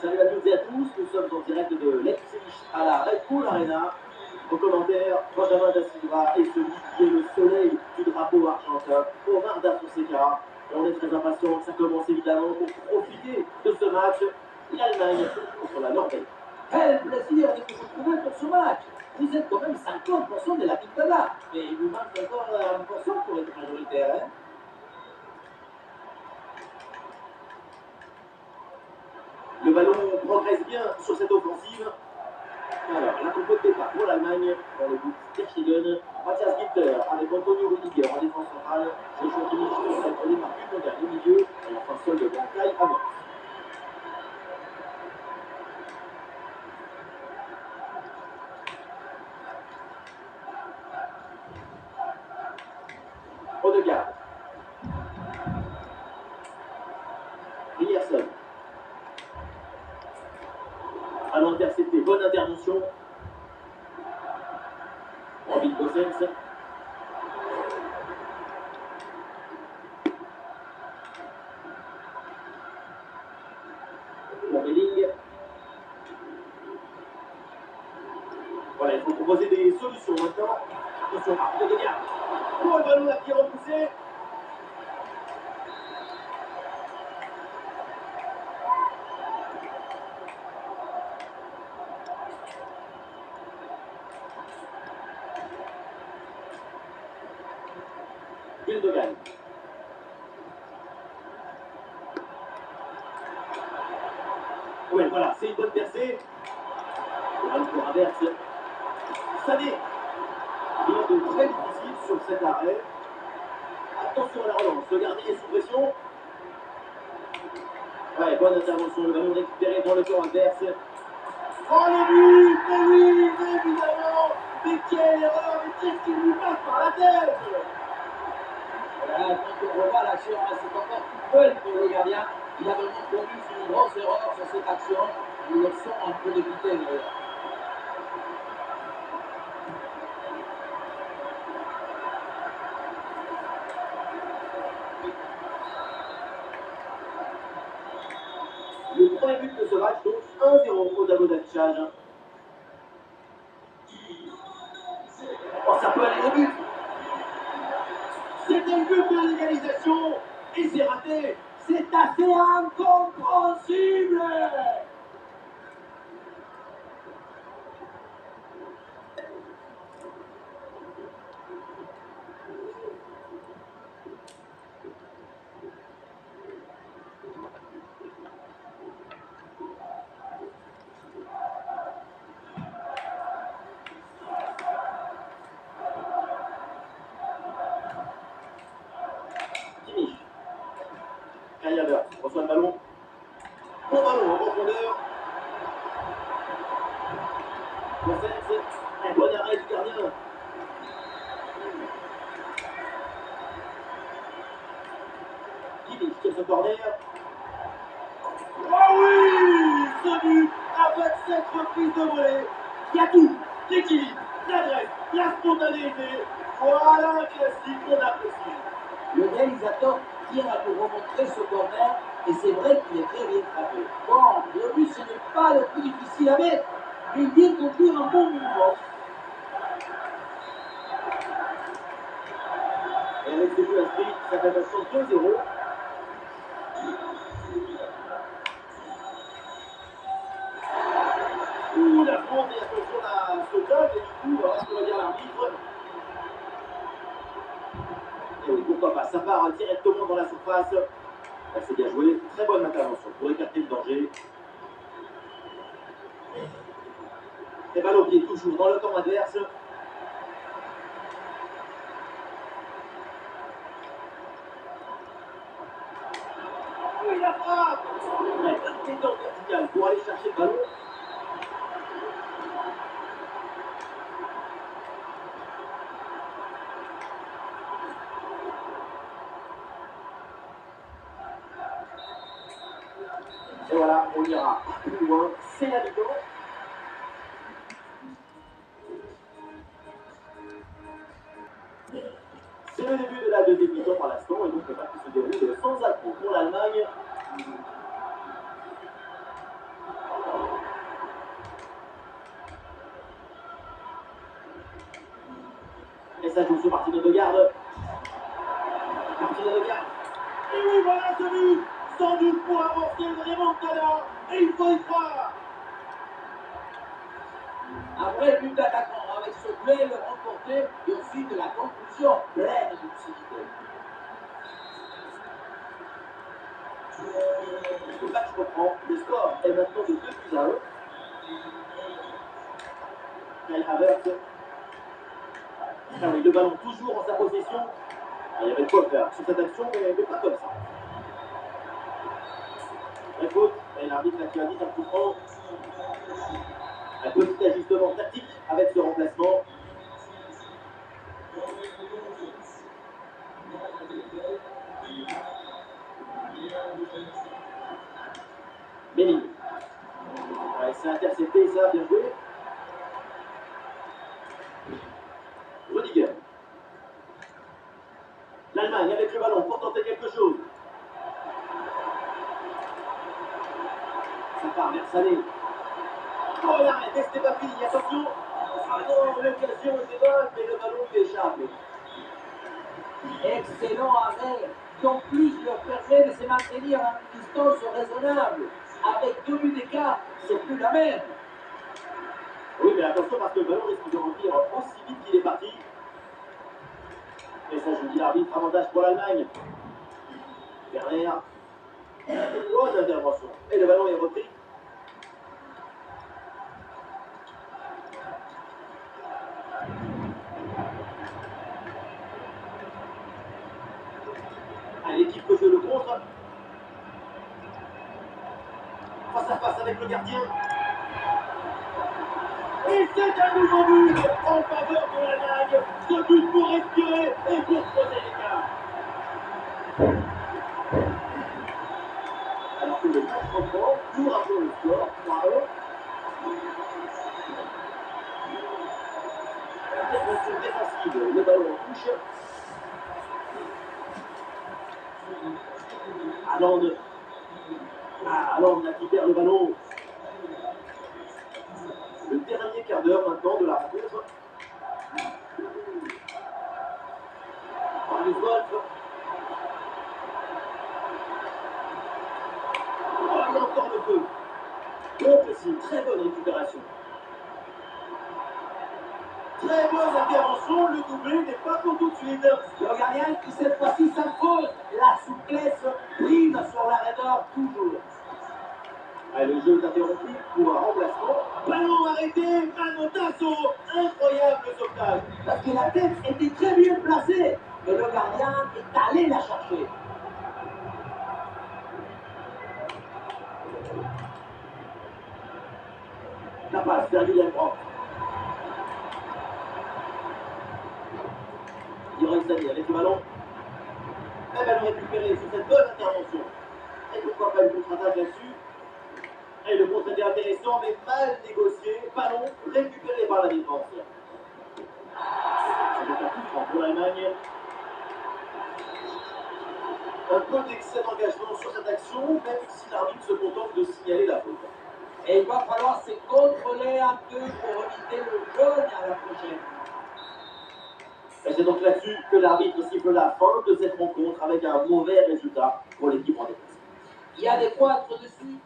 Salut à toutes et à tous, nous sommes en direct de Leipzig à la Red Bull Arena. Au commentaire, Benjamin da Silva et celui qui est le soleil du drapeau argentin, Omar da Fonseca. On est très impatients que ça commence évidemment pour profiter de ce match, l'Allemagne contre la Norvège. Quel plaisir de vous retrouver pour ce match. Vous êtes quand même 50% de la Pictada, mais il vous manque encore 1% pour être majoritaire. Hein. Le ballon progresse bien sur cette offensive. Alors, la compo de départ pour l'Allemagne, dans le but Terstegen, Matthias Ginter avec Antonio Rudiger en défense centrale, Joshua Kimmich contrôlé par Gundogan au milieu, et enfin seul de Kai Havertz. Odegaard. Ryerson. Ballon intercepté, bonne intervention. Robin Gosens. Belling. Voilà, il faut proposer des solutions maintenant. Attention, Odegaard. Oh, le ballon là qui est repoussé. Gundogan. Ouais, voilà, c'est une bonne percée. Le ballon pour Havertz. Sané. Rien de très difficile sur cet arrêt. Attention à la relance, le gardien est sous pression. Ouais, bonne intervention, le ballon récupéré dans le camp adverse. Oh le but, mais oui, évidemment. Mais quelle erreur, mais qu'est-ce qui lui passe par la tête? Voilà, quand on revoit l'action, c'est encore tout seul pour le gardien. Il a vraiment commis une grosse erreur sur cette action. Il le sent un peu de vitesse d'ailleurs. Le premier but de ce match, donc 1-0 au tableau d'affichage. Oh, ça peut aller au but. C'était le but de l'égalisation et c'est raté. C'est assez incompréhensible. Kimmich. Kai Havertz reçoit le ballon. Bon ballon en profondeur. Gosens, un bon arrêt du gardien. Kimmich sur ce corner. Oh oui, ce but avec cette reprise de volée. Il y a tout, l'équilibre, l'adresse, la spontanéité. Voilà un classique qu'on apprécie. Le réalisateur tient à nous remontrer ce corner et c'est vrai qu'il est très bien frappé. Bon, le but ce n'est pas le plus difficile à mettre, mais il vient conduire un bon mouvement. Et avec ce but inscrit, ça fait maintenant 2-0. Ouh, la France, et attention à ce dodge, et du coup, ce que va dire l'arbitre. Et oui, pourquoi pas, ça part directement dans la surface. Là, c'est bien joué, très bonne intervention pour écarter le danger. Et balle au pied, toujours dans le camp adverse. Oui, la frappe. Ouais, intelligent vertical pour aller chercher le ballon. Et voilà, on ira plus loin, c'est la mi-temps. C'est le début de la deuxième mi-temps pour l'instant, et donc le match se déroule sans appui pour l'Allemagne. Et oui, voilà ce but, sans doute pour amorcer une remontada, et il faut y croire. Un vrai but d'attaquant avec ce duel remporté et ensuite la conclusion pleine de lucidité. Le match reprend, le score est maintenant de 2-1. Kai Havertz. Ah oui, le ballon toujours en sa possession. Ah, il y avait de quoi faire sur cette action, mais pas comme ça. La faute, et l'arbitre qui a dit un coup franc. Un petit ajustement tactique avec ce remplacement. Méline. Ouais, c'est intercepté, ça, bien joué. Rudiger. L'Allemagne avec le ballon pour tenter quelque chose. Ça part vers Sané. Oh, l'arrêt, c'était pas fini, attention. Ah non, l'occasion était bonne, mais le ballon lui échappe. Excellent arrêt qui en plus leur permet de se maintenir à une distance raisonnable. Avec 2 buts d'écart, c'est plus la même. Oui, mais attention parce que le ballon risque de revenir aussi vite qu'il est parti. Et ça, je dis l'arbitre, avantage pour l'Allemagne. Werner. Bonne intervention. Et le ballon est repris. L'équipe que je le contre. Face à face avec le gardien. Et c'est un nouveau but en faveur de l'Allemagne. Ce but pour respirer et pour creuser l'écart. Alors que le match reprend, nous rappelons le score, 3-1. Intervention défensive, le ballon en touche. Haaland. Ah, Haaland là qui perd le ballon. Le dernier quart d'heure maintenant de la rencontre. Par les Wolf. Oh, il y a encore le feu. Donc c'est une très bonne récupération. Très bonne intervention, le doublé n'est pas pour tout de suite. Le gardien qui cette fois-ci s'impose. La souplesse prime sur la raideur toujours. Allez, le jeu est interrompu pour un remplacement. Ballon arrêté, Manotasso. Incroyable sauvetage. Parce que la tête était très bien placée. Mais le gardien est allé la chercher. La passe vers Julien Brandt. Leroy Sané avec le ballon. Un ballon récupéré sur cette bonne intervention. Et pourquoi pas une contre-attaque là-dessus. Et le contre était intéressant, mais mal négocié. Ballon récupéré par la défense. C'est donc un coup franc pour l'Allemagne. Un peu d'excès d'engagement sur cette action, même si l'arbitre se contente de signaler la faute. Et il va falloir se contrôler un peu pour éviter le jaune à la prochaine. Et c'est donc là-dessus que l'arbitre siffle la fin de cette rencontre avec un mauvais résultat pour l'équipe en défense. Il y a des points dessus